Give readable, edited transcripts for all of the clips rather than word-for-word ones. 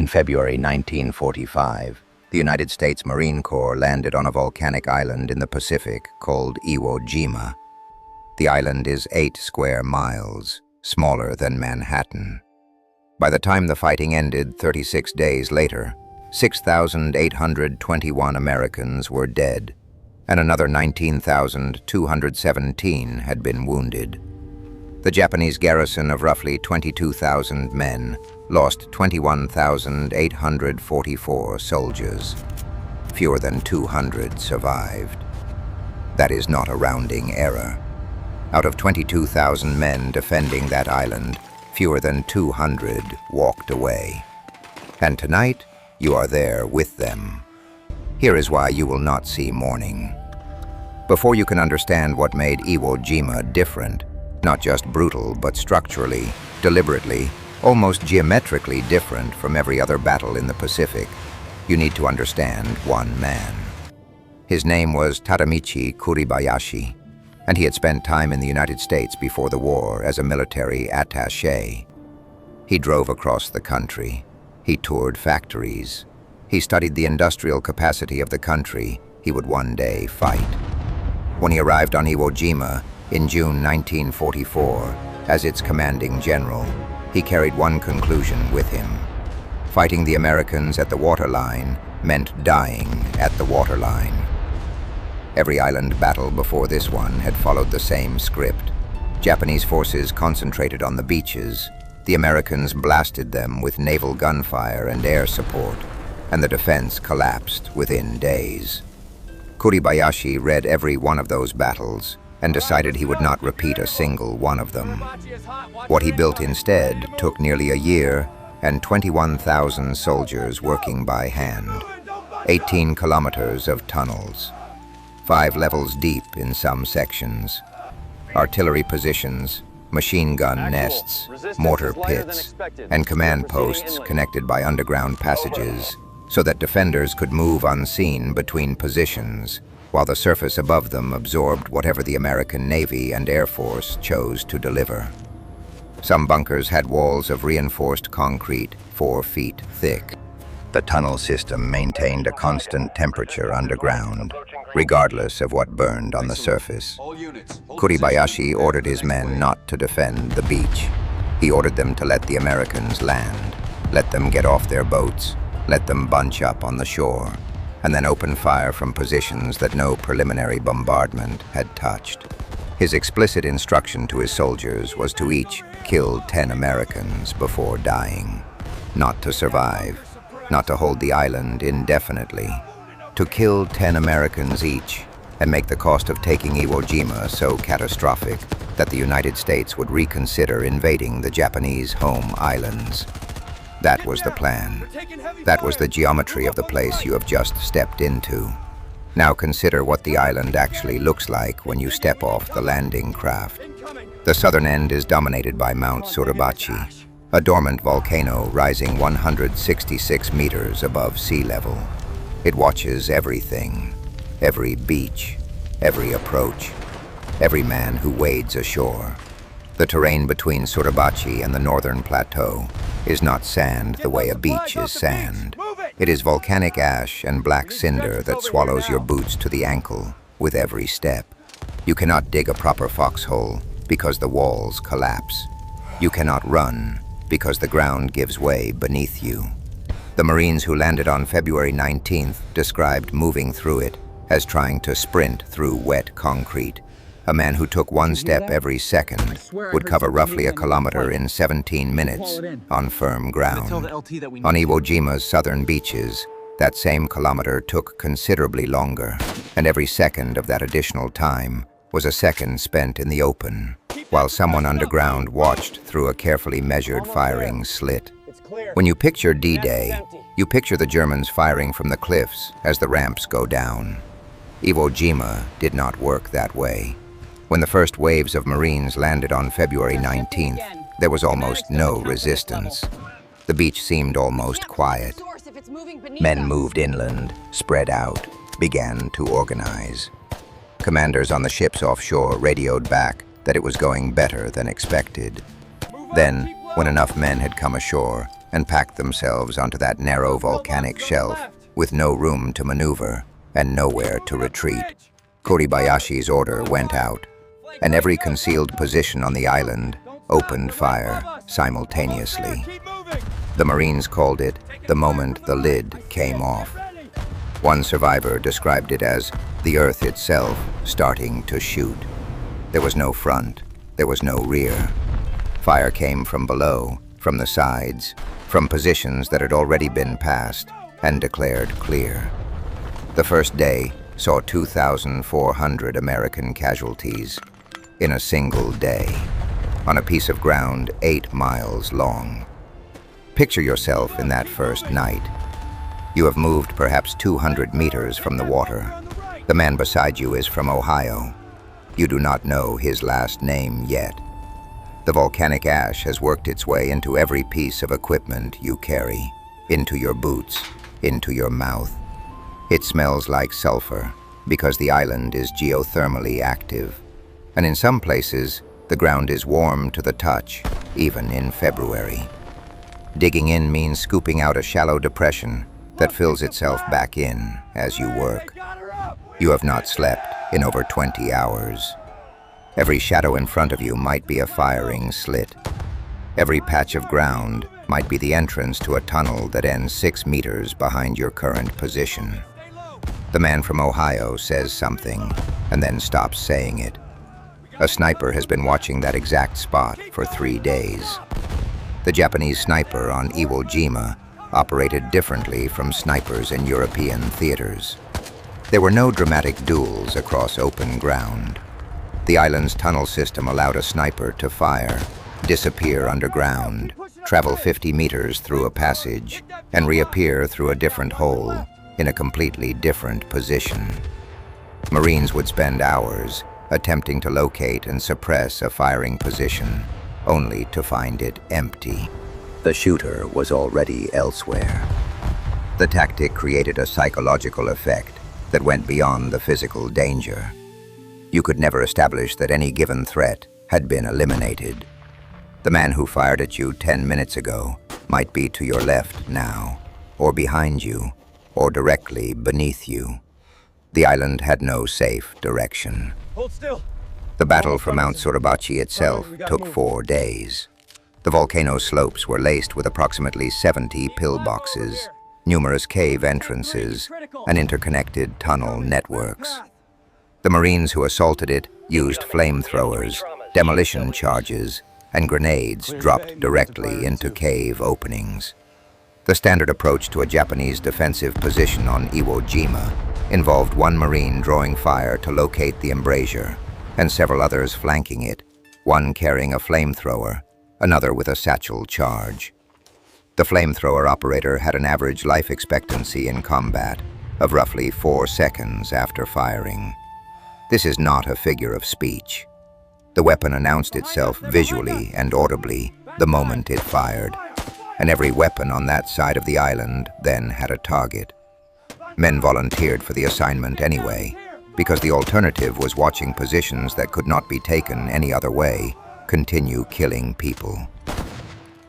In February 1945, the United States Marine Corps landed on a volcanic island in the Pacific called Iwo Jima. The island is 8 square miles, smaller than Manhattan. By the time the fighting ended 36 days later, 6,821 Americans were dead, and another 19,217 had been wounded. The Japanese garrison of roughly 22,000 men lost 21,844 soldiers. Fewer than 200 survived. That is not a rounding error. Out of 22,000 men defending that island, fewer than 200 walked away. And tonight, you are there with them. Here is why you will not see mourning. Before you can understand what made Iwo Jima different, not just brutal, but structurally, deliberately, almost geometrically different from every other battle in the Pacific, you need to understand one man. His name was Tadamichi Kuribayashi, and he had spent time in the United States before the war as a military attaché. He drove across the country. He toured factories. He studied the industrial capacity of the country he would one day fight. When he arrived on Iwo Jima in June 1944 as its commanding general, he carried one conclusion with him. Fighting the Americans at the waterline meant dying at the waterline. Every island battle before this one had followed the same script. Japanese forces concentrated on the beaches. The Americans blasted them with naval gunfire and air support, and the defense collapsed within days. Kuribayashi read every one of those battles and decided he would not repeat a single one of them. What he built instead took nearly a year and 21,000 soldiers working by hand, 18 kilometers of tunnels, 5 levels deep in some sections, artillery positions, machine gun nests, mortar pits, and command posts connected by underground passages so that defenders could move unseen between positions while the surface above them absorbed whatever the American Navy and Air Force chose to deliver. Some bunkers had walls of reinforced concrete 4 feet thick. The tunnel system maintained a constant temperature underground, regardless of what burned on the surface. Kuribayashi ordered his men not to defend the beach. He ordered them to let the Americans land, let them get off their boats, let them bunch up on the shore, and then open fire from positions that no preliminary bombardment had touched. His explicit instruction to his soldiers was to each kill 10 Americans before dying. Not to survive, not to hold the island indefinitely. To kill 10 Americans each and make the cost of taking Iwo Jima so catastrophic that the United States would reconsider invading the Japanese home islands. That was the plan. That was the geometry of the place you have just stepped into. Now consider what the island actually looks like when you step off the landing craft. The southern end is dominated by Mount Suribachi, a dormant volcano rising 166 meters above sea level. It watches everything, every beach, every approach, every man who wades ashore. The terrain between Suribachi and the northern plateau is not sand the way a beach is sand. It is volcanic ash and black cinder that swallows your boots to the ankle with every step. You cannot dig a proper foxhole because the walls collapse. You cannot run because the ground gives way beneath you. The Marines who landed on February 19th described moving through it as trying to sprint through wet concrete. A man who took one step every second would cover roughly a kilometer in 17 minutes on firm ground. On Iwo Jima's southern beaches, that same kilometer took considerably longer, and every second of that additional time was a second spent in the open, while someone underground watched through a carefully measured firing slit. When you picture D-Day, you picture the Germans firing from the cliffs as the ramps go down. Iwo Jima did not work that way. When the first waves of Marines landed on February 19th, there was almost no resistance. The beach seemed almost quiet. Men moved inland, spread out, began to organize. Commanders on the ships offshore radioed back that it was going better than expected. Then, when enough men had come ashore, and packed themselves onto that narrow volcanic shelf with no room to maneuver and nowhere to retreat. Kuribayashi's order went out, and every concealed position on the island opened fire simultaneously. The Marines called it the moment the lid came off. One survivor described it as the earth itself starting to shoot. There was no front, there was no rear. Fire came from below, from the sides, from positions that had already been passed and declared clear. The first day saw 2,400 American casualties in a single day, on a piece of ground 8 miles long. Picture yourself in that first night. You have moved perhaps 200 meters from the water. The man beside you is from Ohio. You do not know his last name yet. The volcanic ash has worked its way into every piece of equipment you carry, into your boots, into your mouth. It smells like sulfur because the island is geothermally active, and in some places, the ground is warm to the touch, even in February. Digging in means scooping out a shallow depression that fills itself back in as you work. You have not slept in over 20 hours. Every shadow in front of you might be a firing slit. Every patch of ground might be the entrance to a tunnel that ends 6 meters behind your current position. The man from Ohio says something and then stops saying it. A sniper has been watching that exact spot for 3 days. The Japanese sniper on Iwo Jima operated differently from snipers in European theaters. There were no dramatic duels across open ground. The island's tunnel system allowed a sniper to fire, disappear underground, travel 50 meters through a passage, and reappear through a different hole in a completely different position. Marines would spend hours attempting to locate and suppress a firing position, only to find it empty. The shooter was already elsewhere. The tactic created a psychological effect that went beyond the physical danger. You could never establish that any given threat had been eliminated. The man who fired at you 10 minutes ago might be to your left now, or behind you, or directly beneath you. The island had no safe direction. Hold still. The battle for Mount Suribachi itself took 4 days. The volcano's slopes were laced with approximately 70 pillboxes, numerous cave entrances, and interconnected tunnel networks. The Marines who assaulted it used flamethrowers, demolition charges, and grenades dropped directly into cave openings. The standard approach to a Japanese defensive position on Iwo Jima involved one Marine drawing fire to locate the embrasure, and several others flanking it, one carrying a flamethrower, another with a satchel charge. The flamethrower operator had an average life expectancy in combat of roughly 4 seconds after firing. This is not a figure of speech. The weapon announced itself visually and audibly the moment it fired, and every weapon on that side of the island then had a target. Men volunteered for the assignment anyway, because the alternative was watching positions that could not be taken any other way continue killing people.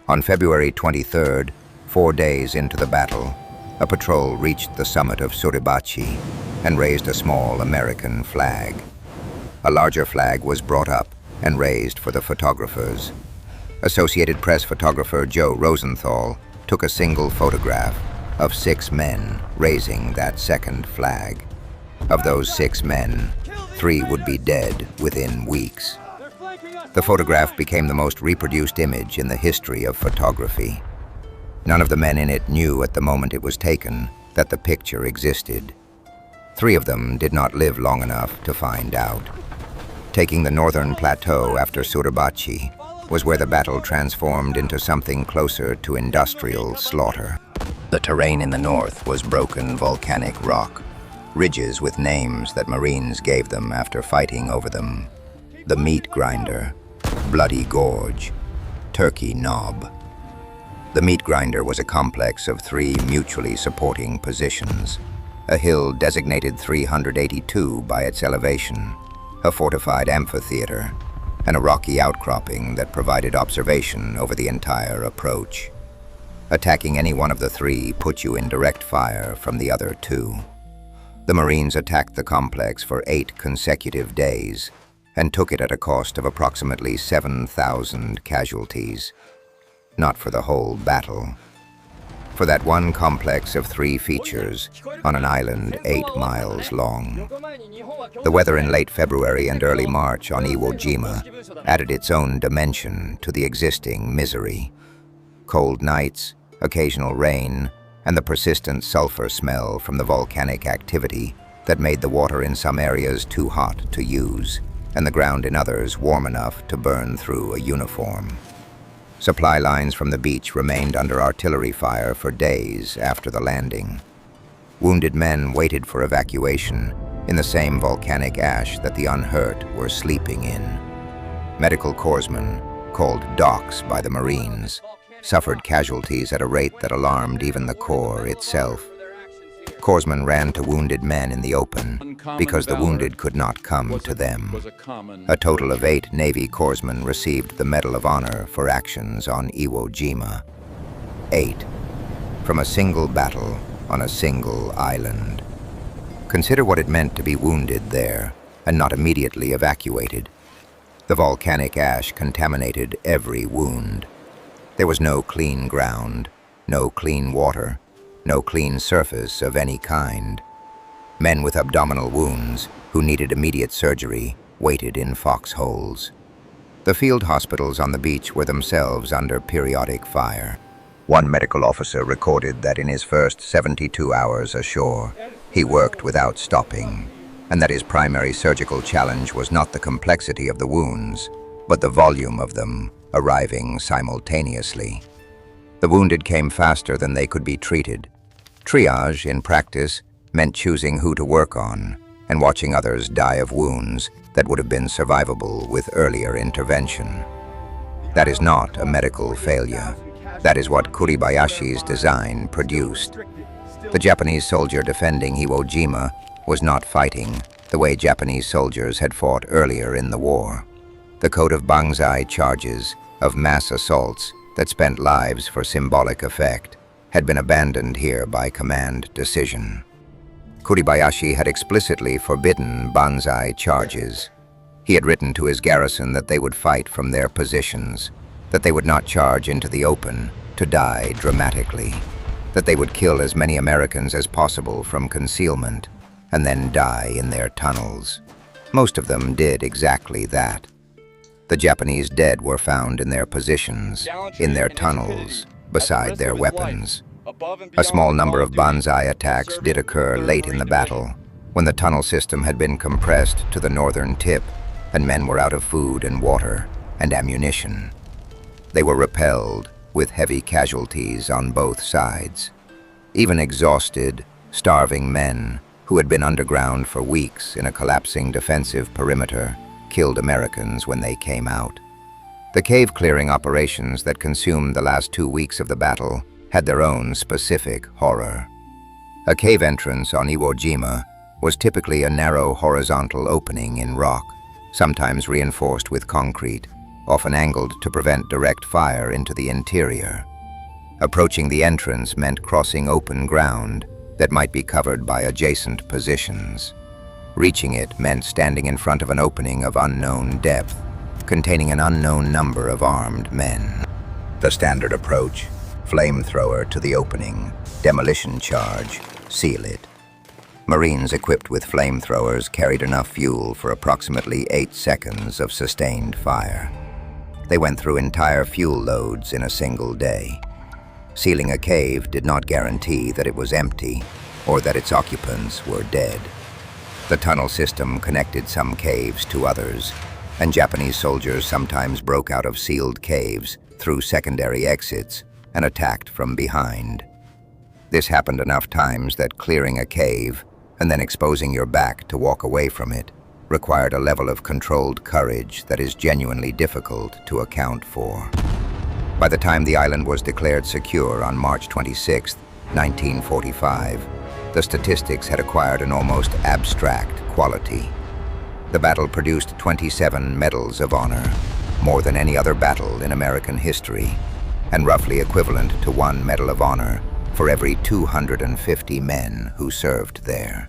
On February 23rd, 4 days into the battle, a patrol reached the summit of Suribachi and raised a small American flag. A larger flag was brought up and raised for the photographers. Associated Press photographer Joe Rosenthal took a single photograph of 6 men raising that second flag. Of those 6 men, 3 would be dead within weeks. The photograph became the most reproduced image in the history of photography. None of the men in it knew at the moment it was taken that the picture existed. 3 of them did not live long enough to find out. Taking the northern plateau after Suribachi was where the battle transformed into something closer to industrial slaughter. The terrain in the north was broken volcanic rock, ridges with names that Marines gave them after fighting over them. The Meat Grinder, Bloody Gorge, Turkey Knob. The Meat Grinder was a complex of 3 mutually supporting positions. A hill designated 382 by its elevation, a fortified amphitheater, and a rocky outcropping that provided observation over the entire approach. Attacking any one of the three put you in direct fire from the other two. The Marines attacked the complex for 8 consecutive days and took it at a cost of approximately 7,000 casualties. Not for the whole battle. For that one complex of 3 features on an island 8 miles long. The weather in late February and early March on Iwo Jima added its own dimension to the existing misery. Cold nights, occasional rain, and the persistent sulfur smell from the volcanic activity that made the water in some areas too hot to use, and the ground in others warm enough to burn through a uniform. Supply lines from the beach remained under artillery fire for days after the landing. Wounded men waited for evacuation in the same volcanic ash that the unhurt were sleeping in. Medical corpsmen, called docs by the Marines, suffered casualties at a rate that alarmed even the Corps itself. Corpsmen ran to wounded men in the open because the wounded could not come to them. A total of 8 Navy corpsmen received the Medal of Honor for actions on Iwo Jima. 8. From a single battle on a single island. Consider what it meant to be wounded there and not immediately evacuated. The volcanic ash contaminated every wound. There was no clean ground, no clean water, no clean surface of any kind. Men with abdominal wounds who needed immediate surgery waited in foxholes. The field hospitals on the beach were themselves under periodic fire. One medical officer recorded that in his first 72 hours ashore, he worked without stopping, and that his primary surgical challenge was not the complexity of the wounds, but the volume of them arriving simultaneously. The wounded came faster than they could be treated. Triage, in practice, meant choosing who to work on and watching others die of wounds that would have been survivable with earlier intervention. That is not a medical failure. That is what Kuribayashi's design produced. The Japanese soldier defending Iwo Jima was not fighting the way Japanese soldiers had fought earlier in the war. The code of Banzai charges of mass assaults that spent lives for symbolic effect had been abandoned here by command decision. Kuribayashi had explicitly forbidden Banzai charges. He had written to his garrison that they would fight from their positions, that they would not charge into the open to die dramatically, that they would kill as many Americans as possible from concealment and then die in their tunnels. Most of them did exactly that. The Japanese dead were found in their positions, in their tunnels, beside their weapons. A small number of Banzai attacks did occur late in the battle, when the tunnel system had been compressed to the northern tip and men were out of food and water and ammunition. They were repelled with heavy casualties on both sides. Even exhausted, starving men who had been underground for weeks in a collapsing defensive perimeter killed Americans when they came out. The cave-clearing operations that consumed the last 2 weeks of the battle had their own specific horror. A cave entrance on Iwo Jima was typically a narrow horizontal opening in rock, sometimes reinforced with concrete, often angled to prevent direct fire into the interior. Approaching the entrance meant crossing open ground that might be covered by adjacent positions. Reaching it meant standing in front of an opening of unknown depth, containing an unknown number of armed men. The standard approach: flamethrower to the opening, demolition charge, seal it. Marines equipped with flamethrowers carried enough fuel for approximately 8 seconds of sustained fire. They went through entire fuel loads in a single day. Sealing a cave did not guarantee that it was empty or that its occupants were dead. The tunnel system connected some caves to others, and Japanese soldiers sometimes broke out of sealed caves through secondary exits and attacked from behind. This happened enough times that clearing a cave and then exposing your back to walk away from it required a level of controlled courage that is genuinely difficult to account for. By the time the island was declared secure on March 26, 1945, the statistics had acquired an almost abstract quality. The battle produced 27 medals of honor, more than any other battle in American history, and roughly equivalent to 1 Medal of Honor for every 250 men who served there.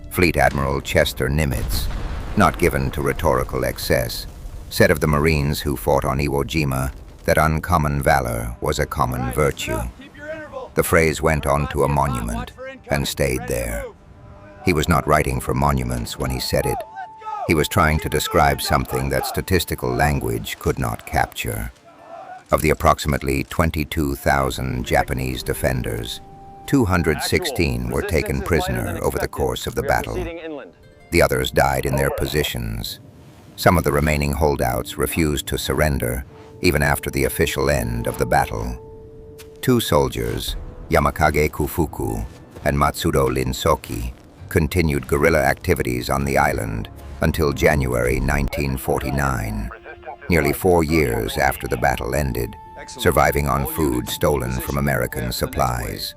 Fleet Admiral Chester Nimitz, not given to rhetorical excess, said of the Marines who fought on Iwo Jima that uncommon valor was a common virtue. The phrase went onto a monument and stayed there. He was not writing for monuments when he said it. He was trying to describe something that statistical language could not capture. Of the approximately 22,000 Japanese defenders, 216 were taken prisoner over the course of the battle. The others died in their positions. Some of the remaining holdouts refused to surrender even after the official end of the battle. 2 soldiers, Yamakage Kufuku and Matsudo Linsoki, continued guerrilla activities on the island until January 1949, nearly 4 years after the battle ended, surviving on food stolen from American supplies.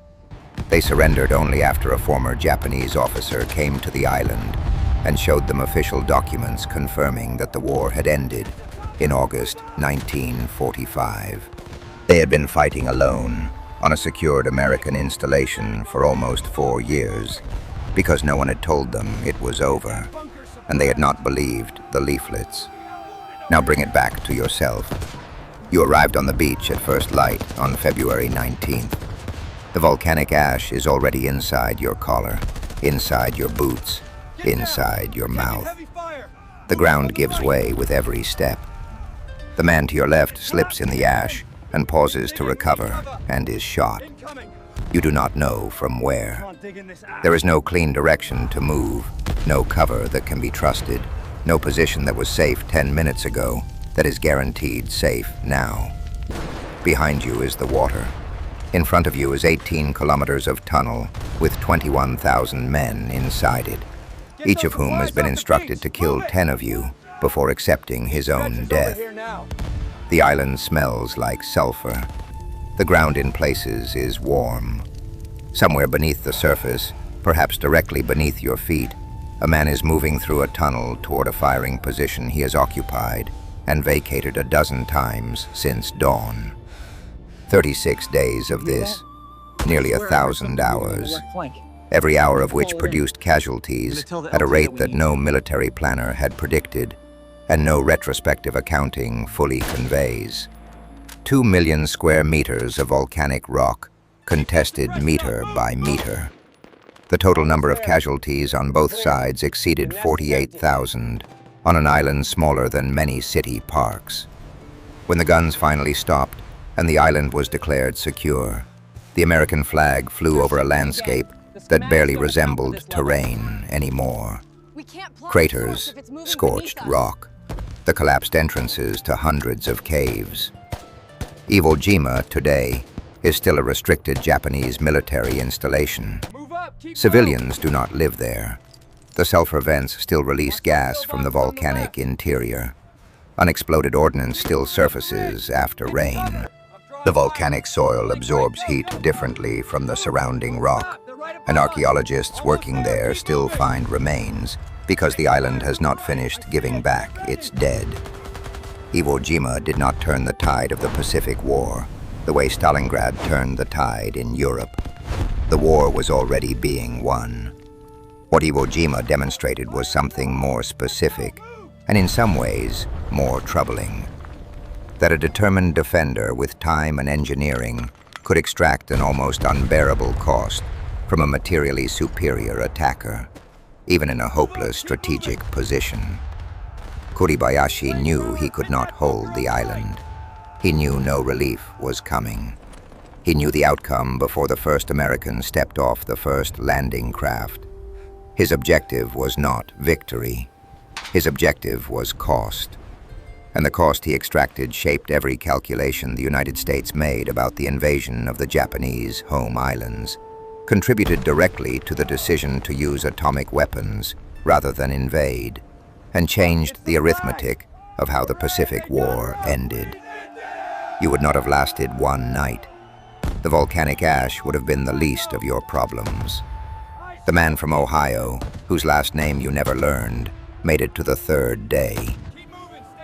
They surrendered only after a former Japanese officer came to the island and showed them official documents confirming that the war had ended in August 1945. They had been fighting alone on a secured American installation for almost 4 years because no one had told them it was over, and they had not believed the leaflets. Now bring it back to yourself. You arrived on the beach at first light on February 19th. The volcanic ash is already inside your collar, inside your boots, inside your mouth. The ground gives way with every step. The man to your left slips in the ash and pauses to recover and is shot. You do not know from where. There is no clean direction to move, no cover that can be trusted, no position that was safe 10 minutes ago that is guaranteed safe now. Behind you is the water. In front of you is 18 kilometers of tunnel with 21,000 men inside it, each of whom has been instructed to kill 10 of you before accepting his own death. The island smells like sulfur. The ground in places is warm. Somewhere beneath the surface, perhaps directly beneath your feet, a man is moving through a tunnel toward a firing position he has occupied and vacated a dozen times since dawn. 36 days of this, nearly 1,000 hours, every hour of which produced casualties at a rate that no military planner had predicted and no retrospective accounting fully conveys. 2 million square meters of volcanic rock, contested meter by meter. The total number of casualties on both sides exceeded 48,000 on an island smaller than many city parks. When the guns finally stopped and the island was declared secure, the American flag flew over a landscape that barely resembled terrain anymore. Craters, scorched rock, the collapsed entrances to hundreds of caves. Iwo Jima today is still a restricted Japanese military installation. Civilians do not live there. The sulfur vents still release gas from the volcanic interior. Unexploded ordnance still surfaces after rain. The volcanic soil absorbs heat differently from the surrounding rock, and archaeologists working there still find remains because the island has not finished giving back its dead. Iwo Jima did not turn the tide of the Pacific War the way Stalingrad turned the tide in Europe. The war was already being won. What Iwo Jima demonstrated was something more specific, and in some ways, more troubling. That a determined defender with time and engineering could extract an almost unbearable cost from a materially superior attacker, even in a hopeless strategic position. Kuribayashi knew he could not hold the island. He knew no relief was coming. He knew the outcome before the first American stepped off the first landing craft. His objective was not victory. His objective was cost. And the cost he extracted shaped every calculation the United States made about the invasion of the Japanese home islands, contributed directly to the decision to use atomic weapons rather than invade, and changed the arithmetic of how the Pacific War ended. You would not have lasted one night. The volcanic ash would have been the least of your problems. The man from Ohio, whose last name you never learned, made it to the third day.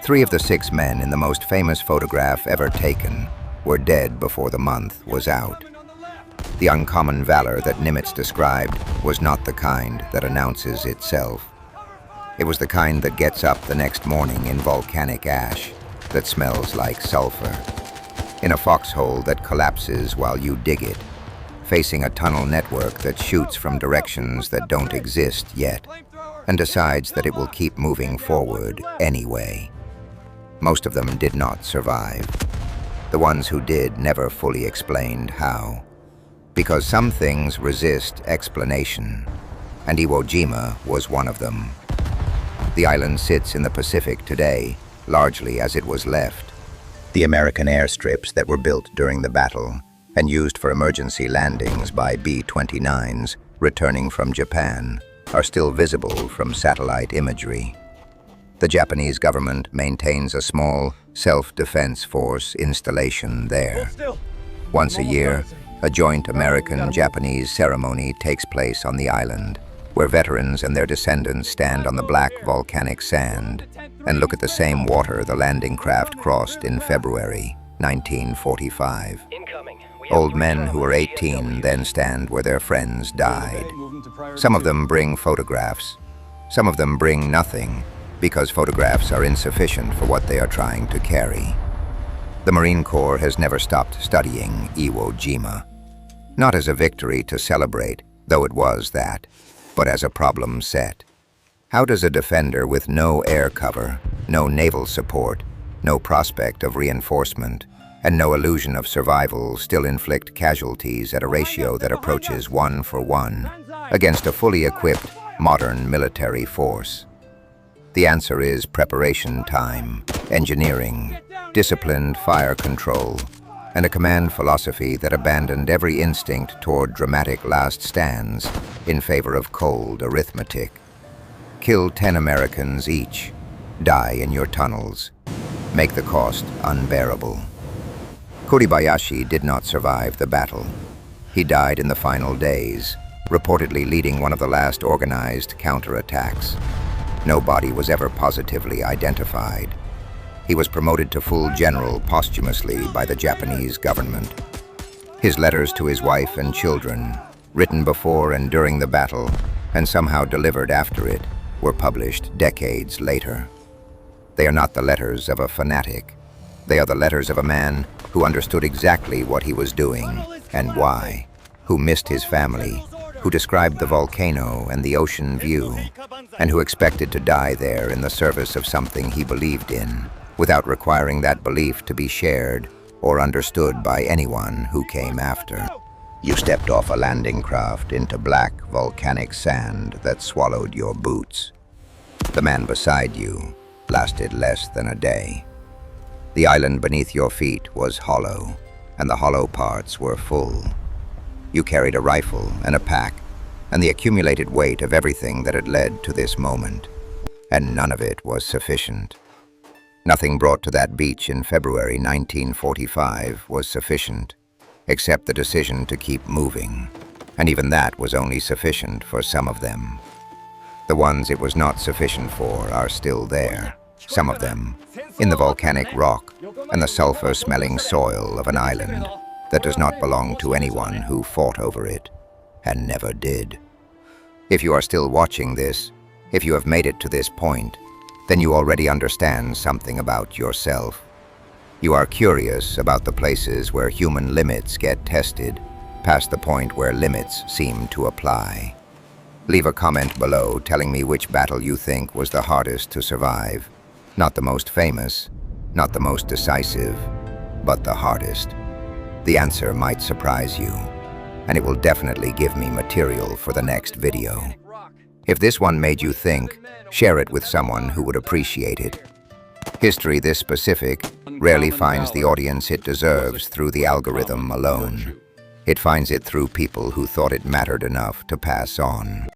3 of the 6 men in the most famous photograph ever taken were dead before the month was out. The uncommon valor that Nimitz described was not the kind that announces itself. It was the kind that gets up the next morning in volcanic ash that smells like sulfur, in a foxhole that collapses while you dig it, facing a tunnel network that shoots from directions that don't exist yet, and decides that it will keep moving forward anyway. Most of them did not survive. The ones who did never fully explained how. Because some things resist explanation, and Iwo Jima was one of them. The island sits in the Pacific today, largely as it was left. The American airstrips that were built during the battle and used for emergency landings by B-29s returning from Japan are still visible from satellite imagery. The Japanese government maintains a small self-defense force installation there. Once a year, a joint American-Japanese ceremony takes place on the island, where veterans and their descendants stand on the black volcanic sand and look at the same water the landing craft crossed in February 1945. Old men who are 18 then stand where their friends died. Some of them bring photographs. Some of them bring nothing, because photographs are insufficient for what they are trying to carry. The Marine Corps has never stopped studying Iwo Jima. Not as a victory to celebrate, though it was that, but as a problem set. How does a defender with no air cover, no naval support, no prospect of reinforcement, and no illusion of survival still inflict casualties at a ratio that approaches 1-for-1 against a fully equipped, modern military force? The answer is preparation time, engineering, disciplined fire control, and a command philosophy that abandoned every instinct toward dramatic last stands in favor of cold arithmetic. Kill 10 Americans each. Die in your tunnels. Make the cost unbearable. Kuribayashi did not survive the battle. He died in the final days, reportedly leading one of the last organized counterattacks. No body was ever positively identified. He was promoted to full general posthumously by the Japanese government. His letters to his wife and children, written before and during the battle, and somehow delivered after it, were published decades later. They are not the letters of a fanatic. They are the letters of a man who understood exactly what he was doing and why, who missed his family, who described the volcano and the ocean view, and who expected to die there in the service of something he believed in, without requiring that belief to be shared or understood by anyone who came after. You stepped off a landing craft into black volcanic sand that swallowed your boots. The man beside you lasted less than a day. The island beneath your feet was hollow, and the hollow parts were full. You carried a rifle and a pack, and the accumulated weight of everything that had led to this moment, and none of it was sufficient. Nothing brought to that beach in February 1945 was sufficient, except the decision to keep moving, and even that was only sufficient for some of them. The ones it was not sufficient for are still there, some of them, in the volcanic rock and the sulfur-smelling soil of an island that does not belong to anyone who fought over it, and never did. If you are still watching this, if you have made it to this point, then you already understand something about yourself. You are curious about the places where human limits get tested, past the point where limits seem to apply. Leave a comment below telling me which battle you think was the hardest to survive. Not the most famous, not the most decisive, but the hardest. The answer might surprise you, and it will definitely give me material for the next video. If this one made you think, share it with someone who would appreciate it. History this specific rarely finds the audience it deserves through the algorithm alone. It finds it through people who thought it mattered enough to pass on.